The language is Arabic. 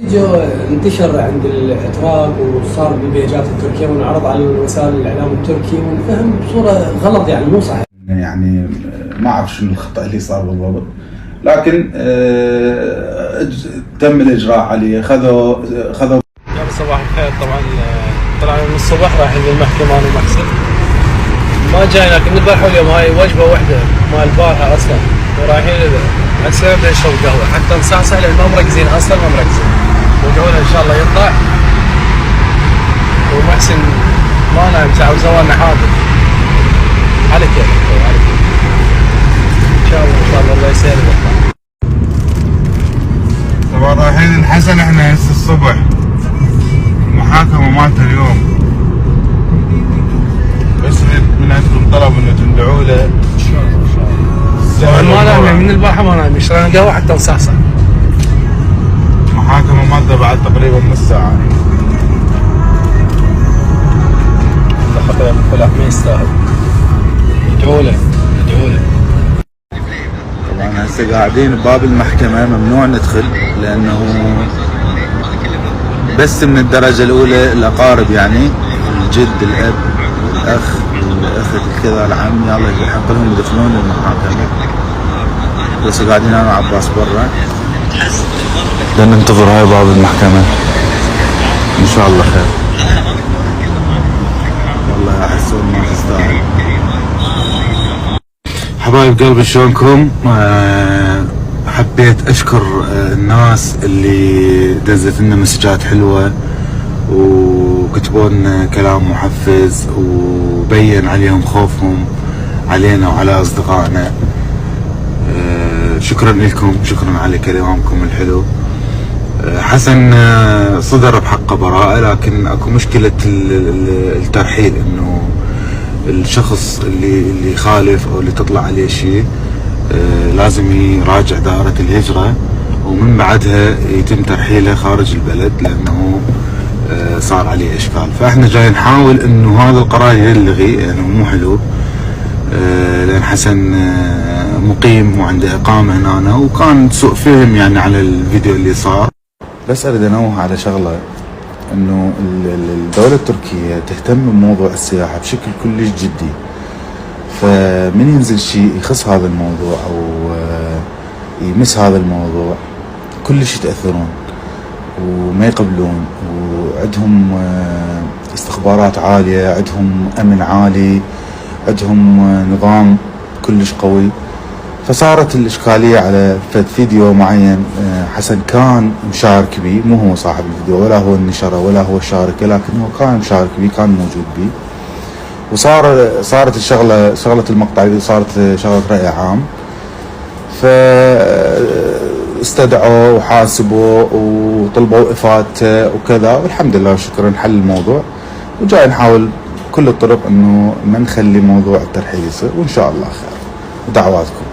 فيديو انتشر عند الاتراك وصار بالبيجات التركيه وانعرض على وسائل الاعلام التركي وانفهم بصوره غلط، يعني مو صحيح. يعني ما اعرف شنو الخطا اللي صار بالضبط، لكن تم الاجراء عليه. خذوا صباح الخير. طبعا طلعنا من الصبح رايحين للمحكمة انا ومحسن، ما جاي لكن نذبحوا اليوم هاي وجبه واحده مال البارحه اصلا، ورايحين هسه نبدا نشرب قهوه حتى نصحصح لان ما مركزين اصلا، ما مركزين. وقعونا ان شاء الله يطلع. ومحسن ما نام ساعه وسوالنا حاضر على كيف على كيف. ان شاء الله الله يسهل يطلع. طبعا رايحين الحسن احنا هسه الصبح، المحاكمة مالته اليوم، بس من عندكم طلب انه تندعوا له ان شاء الله. ما نام من البارحه، ما نام شرينا قهوه حتى نصحصح. المحاكمة مالته بعد تقريبا نص ساعة. خطير الفلاح ما يستاهل. ادعوا له ادعوا له. طبعا هسه قاعدين بباب المحكمة، ممنوع ندخل لأنه بس من الدرجة الأولى الأقارب، يعني الجد الأب الأخ الأخت كذا العم، يلا يحق لهم يدخلون المحاكمة. بس قاعدين أنا وعباس برا ننتظر هاي باب المحكمة، إن شاء الله خير. والله أحسون ما تستاهل. حبايب قلبي شلونكم؟ حبيت اشكر الناس اللي دزت لنا مسجات حلوه وكتبوا لنا كلام محفز وبين عليهم خوفهم علينا وعلى اصدقائنا. شكرا لكم، شكرا على كلامكم الحلو. حسن صدر بحقه براءه، لكن اكو مشكله الترحيل، انه الشخص اللي يخالف او اللي تطلع عليه شيء لازم يراجع دائرة الهجرة، ومن بعدها يتم ترحيله خارج البلد لأنه صار عليه إشكال. فإحنا جاي نحاول إنه هذا القرار يلغي، يعني مو حلو، لأن حسن مقيم وعنده إقامة هنا، وكان سوء فهم يعني على الفيديو اللي صار. بس أريد أنوه على شغلة، إنه الدولة التركية تهتم بموضوع السياحة بشكل كلش جدي، فمن ينزل شيء يخص هذا الموضوع او يمس هذا الموضوع كلش يتأثرون وما يقبلون، وعندهم استخبارات عالية، عندهم امن عالي، عندهم نظام كلش قوي. فصارت الاشكالية على فيديو معين حسن كان مشارك به، مو هو صاحب الفيديو ولا هو النشره ولا هو شارك، لكن هو كان مشارك به، كان موجود به. صارت شغلة المقطع اللي صارت شغلة رأي عام، فاستدعوا وحاسبوا وطلبوا إفادته وكذا، والحمد لله وشكرا حل الموضوع. وجاي نحاول كل الطرق انه ما نخلي موضوع الترحيل يصير، وان شاء الله خير. ودعواتكم.